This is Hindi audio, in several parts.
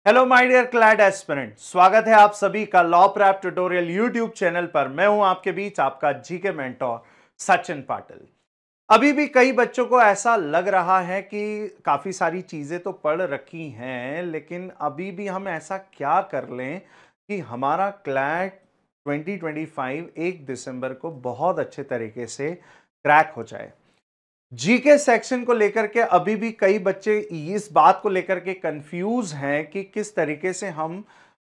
Hello my dear CLAT aspirant, स्वागत है आप सभी का law prep tutorial YouTube channel पर। मैं हूं आपके बीच आपका जीके मेंटोर सचिन पाटिल। अभी भी कई बच्चों को ऐसा लग रहा है कि काफी सारी चीजें तो पढ़ रखी हैं, लेकिन अभी भी हम ऐसा क्या कर लें कि हमारा क्लैड 2025 1 दिसंबर को बहुत अच्छे तरीके से क्रैक हो जाए। जीके सेक्शन को लेकर के अभी भी कई बच्चे इस बात को लेकर के कंफ्यूज हैं कि किस तरीके से हम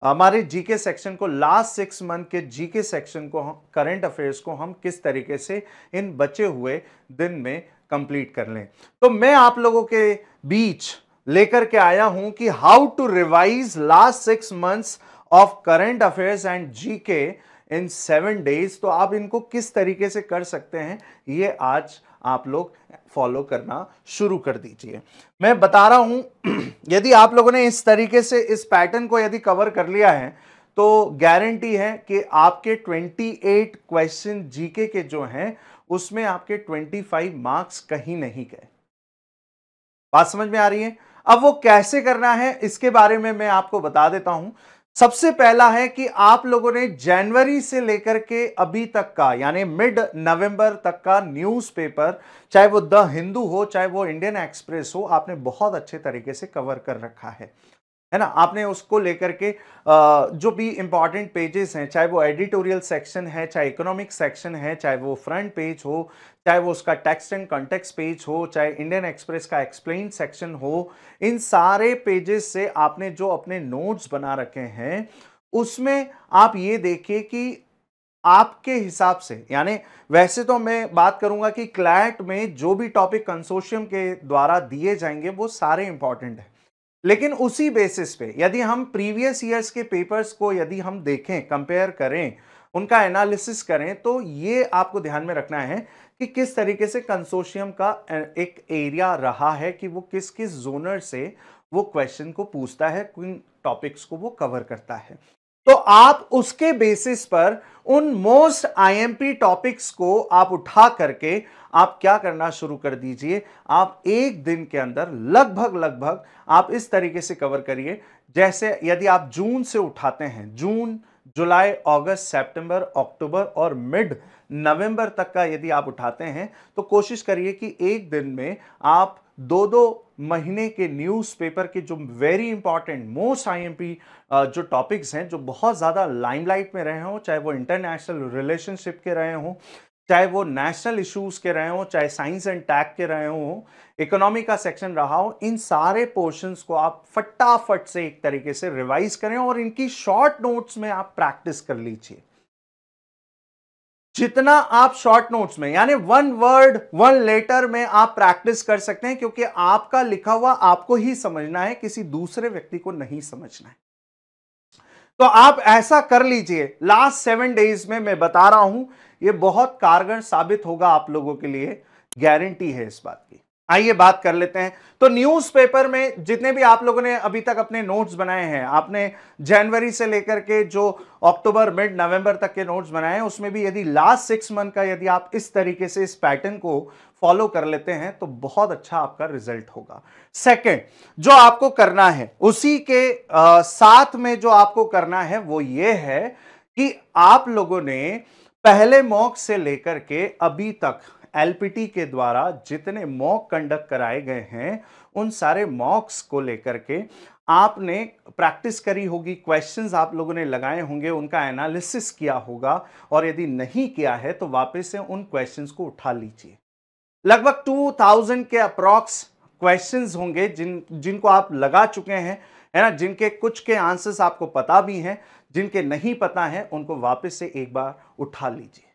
हमारे जीके सेक्शन को लास्ट 6 मंथ के जीके सेक्शन को करंट अफेयर्स को हम किस तरीके से इन बचे हुए दिन में कंप्लीट कर लें। तो मैं आप लोगों के बीच लेकर के आया हूं कि how to revise last 6 months of current affairs and GK in 7 days. तो आप इनको किस तरीके से कर सकते हैं, ये आज आप लोग फॉलो करना शुरू कर दीजिए। मैं बता रहा हूं यदि आप लोगों ने इस तरीके से इस पैटर्न को यदि कवर कर लिया है तो गारंटी है कि आपके 28 क्वेश्चन जीके के जो हैं उसमें आपके 25 मार्क्स कहीं नहीं गए। बात समझ में आ रही है? अब वो कैसे करना है इसके बारे में मैं आपको बता देता हूं। सबसे पहला है कि आप लोगों ने जनवरी से लेकर के अभी तक का यानी मिड नवंबर तक का न्यूज़पेपर, चाहे वो द हिंदू हो चाहे वो इंडियन एक्सप्रेस हो, आपने बहुत अच्छे तरीके से कवर कर रखा है ना। आपने उसको लेकर के जो भी इंपॉर्टेंट पेजेस हैं, चाहे वो एडिटोरियल सेक्शन है, चाहे इकोनॉमिक सेक्शन है, चाहे वो फ्रंट पेज हो, चाहे वो उसका टेक्स्ट एंड कॉन्टेक्स्ट पेज हो, चाहे इंडियन एक्सप्रेस का एक्सप्लेन सेक्शन हो, इन सारे पेजेस से आपने जो अपने नोट्स बना रखे हैं उसमें आप ये देखिए कि आपके हिसाब से, यानी वैसे तो मैं बात करूंगा कि क्लैट में जो भी टॉपिक कंसोर्शियम के द्वारा दिए जाएंगे वो सारे इंपॉर्टेंट हैं, लेकिन उसी बेसिस पे यदि हम प्रीवियस ईयर्स के पेपर्स को यदि हम देखें, कंपेयर करें, उनका एनालिसिस करें, तो ये आपको ध्यान में रखना है कि किस तरीके से कंसोर्शियम का एक एरिया रहा है कि वो किस किस जोनर से वो क्वेश्चन को पूछता है, किन टॉपिक्स को वो कवर करता है। तो आप उसके बेसिस पर उन मोस्ट आईएमपी टॉपिक्स को आप उठा करके आप क्या करना शुरू कर दीजिए। आप एक दिन के अंदर लगभग आप इस तरीके से कवर करिए, जैसे यदि आप जून से उठाते हैं, जून, जुलाई, अगस्त, सितंबर, अक्टूबर और मिड नवंबर तक का यदि आप उठाते हैं तो कोशिश करिए कि एक दिन में आप 2-2 महीने के न्यूज़पेपर के जो वेरी इंपॉर्टेंट मोस्ट आईएमपी जो टॉपिक्स हैं, जो बहुत ज्यादा लाइमलाइट में रहे हों, चाहे वो इंटरनेशनल रिलेशनशिप के रहे हों, चाहे वो नेशनल इश्यूज के रहे हों, चाहे साइंस एंड टेक के रहे हों, इकोनॉमी का सेक्शन रहा हो, इन सारे पोर्शंस को आप फटाफट से एक तरीके से रिवाइज करें और इनकी शॉर्ट नोट्स में आप प्रैक्टिस कर लीजिए। जितना आप शॉर्ट नोट्स में, यानी 1 वर्ड 1 लेटर में आप प्रैक्टिस कर सकते हैं, क्योंकि आपका लिखा हुआ आपको ही समझना है, किसी दूसरे व्यक्ति को नहीं समझना है। तो आप ऐसा कर लीजिए। लास्ट 7 डेज में मैं बता रहा हूं, यह बहुत कारगर साबित होगा आप लोगों के लिए, गारंटी है इस बात की। आइए बात कर लेते हैं। तो न्यूज़पेपर में जितने भी आप लोगों ने अभी तक अपने नोट्स बनाए हैं, आपने जनवरी से लेकर के जो अक्टूबर मिड नवंबर तक के नोट्स बनाए हैं, उसमें भी यदि लास्ट 6 मंथ का यदि आप इस तरीके से इस पैटर्न को फॉलो कर लेते हैं तो बहुत अच्छा आपका रिजल्ट होगा। सेकंड, जो आपको करना है उसी के साथ में जो आपको करना है वो ये है कि आप लोगों ने पहले मॉक से लेकर के अभी तक एलपीटी के द्वारा जितने मॉक कंडक्ट कराए गए हैं, उन सारे मॉक्स को लेकर के आपने प्रैक्टिस करी होगी, क्वेश्चंस आप लोगों ने लगाए होंगे, उनका एनालिसिस किया होगा, और यदि नहीं किया है तो वापस से उन क्वेश्चंस को उठा लीजिए। लगभग 2000 के अप्रॉक्स क्वेश्चंस होंगे जिनको आप लगा चुके हैं, है ना, जिनके कुछ के आंसर्स आपको पता भी हैं, जिनके नहीं पता है उनको वापस से एक बार उठा लीजिए।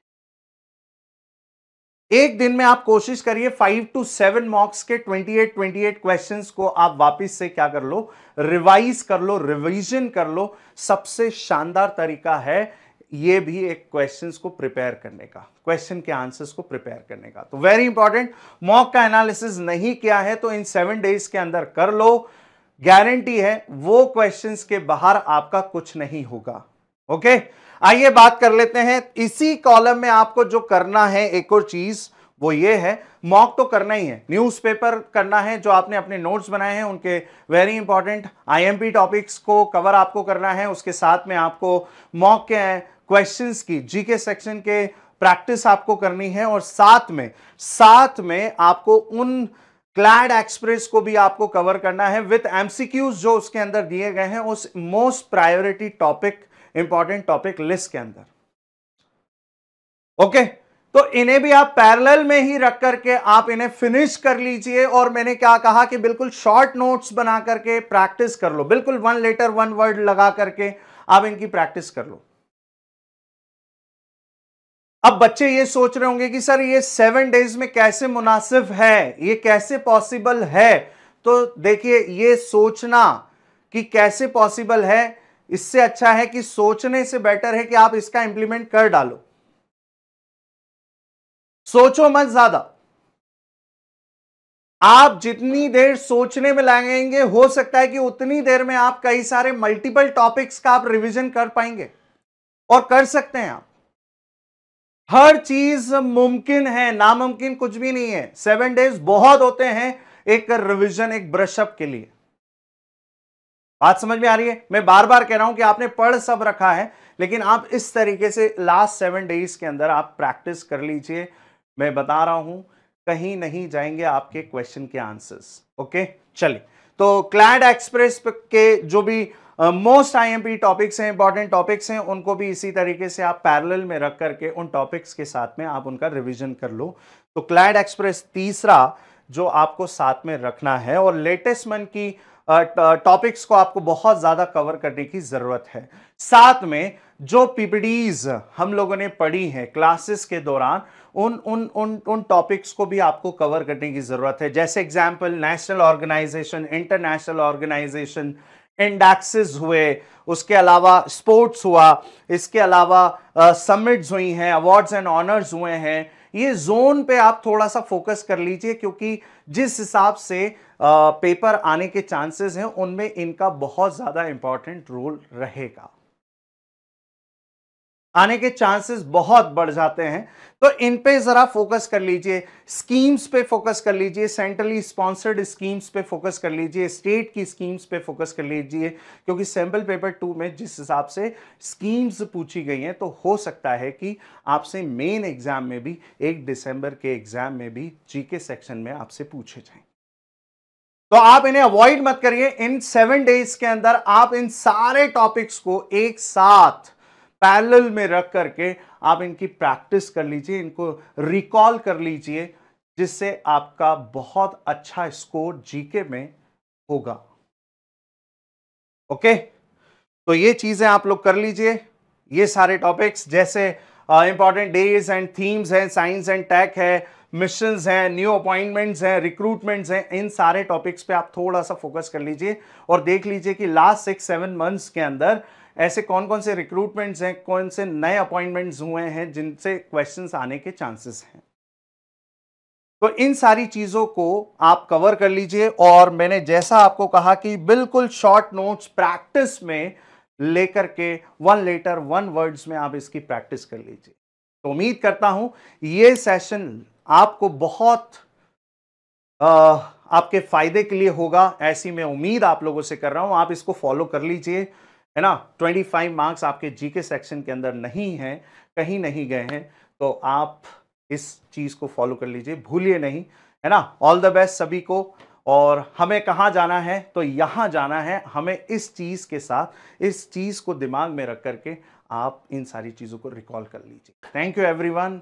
एक दिन में आप कोशिश करिए 5 to 7 मॉक्स के 28 क्वेश्चंस को आप वापस से क्या कर लो, रिवाइज कर लो, रिवीजन कर लो। सबसे शानदार तरीका है ये भी एक क्वेश्चंस को प्रिपेयर करने का, क्वेश्चन के आंसर्स को प्रिपेयर करने का। तो वेरी इंपॉर्टेंट, मॉक का एनालिसिस नहीं किया है तो इन 7 डेज के अंदर कर लो, गारंटी है वो क्वेश्चंस के बाहर आपका कुछ नहीं होगा। ओके, आइए बात कर लेते हैं। इसी कॉलम में आपको जो करना है एक और चीज, वो ये है, मॉक तो करना ही है, न्यूज़पेपर करना है, जो आपने अपने नोट्स बनाए हैं उनके वेरी इंपॉर्टेंट आईएमपी टॉपिक्स को कवर आपको करना है, उसके साथ में आपको मॉक के क्वेश्चंस की जीके सेक्शन के प्रैक्टिस आपको करनी है, और साथ में आपको उन क्लैड एक्सप्रेस को भी आपको कवर करना है विथ एमसीक्यूज जो उसके अंदर दिए गए हैं उस most priority topic, important topic list के अंदर। ओके, तो इन्हें भी आप पैरेलल में ही रख करके आप इन्हें फिनिश कर लीजिए। और मैंने क्या कहा कि बिल्कुल शॉर्ट नोट्स बना करके प्रैक्टिस कर लो, बिल्कुल 1 लेटर 1 वर्ड लगा करके आप इनकी प्रैक्टिस कर लो। अब बच्चे ये सोच रहे होंगे कि सर ये 7 डेज में कैसे मुनासिब है, ये कैसे पॉसिबल है। तो देखिए, ये सोचना कि कैसे पॉसिबल है, इससे अच्छा है कि सोचने से बेटर है कि आप इसका इंप्लीमेंट कर डालो। सोचो मत ज्यादा, आप जितनी देर सोचने में लगेंगे हो सकता है कि उतनी देर में आप कई सारे मल्टीपल टॉपिक्स का आप रिवीजन कर पाएंगे, और कर सकते हैं आप। हर चीज मुमकिन है, नामुमकिन कुछ भी नहीं है। 7 डेज बहुत होते हैं एक रिवीजन, एक ब्रशअप के लिए। बात समझ में आ रही है? मैं बार बार कह रहा हूं कि आपने पढ़ सब रखा है, लेकिन आप इस तरीके से लास्ट 7 डेज के अंदर आप प्रैक्टिस कर लीजिए। मैं बता रहा हूं, कहीं नहीं जाएंगे आपके क्वेश्चन के आंसर्स। ओके, चलिए, तो क्लैड एक्सप्रेस के जो भी मोस्ट आईएमपी टॉपिक्स हैं, इंपॉर्टेंट टॉपिक्स हैं, उनको भी इसी तरीके से आप पैरेलल में रख करके उन टॉपिक्स के साथ में आप उनका रिवीजन कर लो। तो क्लैड एक्सप्रेस तीसरा जो आपको साथ में रखना है, और लेटेस्ट मंथ की टॉपिक्स को आपको बहुत ज्यादा कवर करने की जरूरत है। साथ में जो पीपीडीज हम लोगों ने पढ़ी हैं क्लासेस के दौरान, उन टॉपिक्स को भी आपको कवर करने की जरूरत है। जैसे example, national organisation, international organisation, indexes हुए, उसके अलावा स्पोर्ट्स हुआ, इसके अलावा समिट्स हुई हैं, अवार्ड्स एंड ऑनर्स हुए हैं। ये जोन पे आप थोड़ा सा फोकस कर लीजिए, क्योंकि जिस हिसाब से पेपर आने के चांसेस हैं उनमें इनका बहुत ज्यादा इंपॉर्टेंट रोल रहेगा, आने के चांसेस बहुत बढ़ जाते हैं। तो इन पे जरा फोकस कर लीजिए, स्कीम्स पे फोकस कर लीजिए, सेंट्रली स्पॉन्सर्ड स्कीम्स पे फोकस कर लीजिए, स्टेट की स्कीम्स पे फोकस कर लीजिए, क्योंकि सैंपल पेपर 2 में जिस हिसाब से स्कीम्स पूछी गई हैं, तो हो सकता है कि आपसे मेन एग्जाम में भी 1 दिसंबर के एग्जाम में भी जीके सेक्शन में आपसे पूछे जाएं। तो आप इन्हें अवॉइड मत करिए। इन 7 डेज के अंदर आप इन सारे टॉपिक्स को एक साथ पैरेलल में रख करके आप इनकी प्रैक्टिस कर लीजिए, इनको रिकॉल कर लीजिए, जिससे आपका बहुत अच्छा स्कोर जीके में होगा। ओके, तो ये चीजें आप लोग कर लीजिए। ये सारे टॉपिक्स जैसे इंपॉर्टेंट डेज एंड थीम्स हैं, साइंस एंड टेक है, मिशंस हैं, न्यू अपॉइंटमेंट्स हैं, रिक्रूटमेंट्स हैं, इन सारे टॉपिक्स पे आप थोड़ा सा फोकस कर लीजिए और देख लीजिए कि लास्ट 6-7 मंथ्स के अंदर ऐसे कौन कौन से रिक्रूटमेंट्स हैं, कौन से नए अपॉइंटमेंट्स हुए हैं जिनसे क्वेश्चंस आने के चांसेस हैं। तो इन सारी चीजों को आप कवर कर लीजिए, और मैंने जैसा आपको कहा कि बिल्कुल शॉर्ट नोट्स प्रैक्टिस में लेकर के 1 लेटर 1 वर्ड्स में आप इसकी प्रैक्टिस कर लीजिए। तो उम्मीद करता हूं ये सेशन आपको बहुत आपके फायदे के लिए होगा, ऐसी मैं उम्मीद आप लोगों से कर रहा हूं। आप इसको फॉलो कर लीजिए, है ना। 25 मार्क्स आपके जीके सेक्शन के अंदर नहीं हैं, कहीं नहीं गए हैं, तो आप इस चीज को फॉलो कर लीजिए, भूलिए नहीं, है ना। ऑल द बेस्ट सभी को। और हमें कहां जाना है, तो यहां जाना है हमें। इस चीज के साथ, इस चीज को दिमाग में रख करके आप इन सारी चीजों को रिकॉल कर लीजिए। Thank you everyone.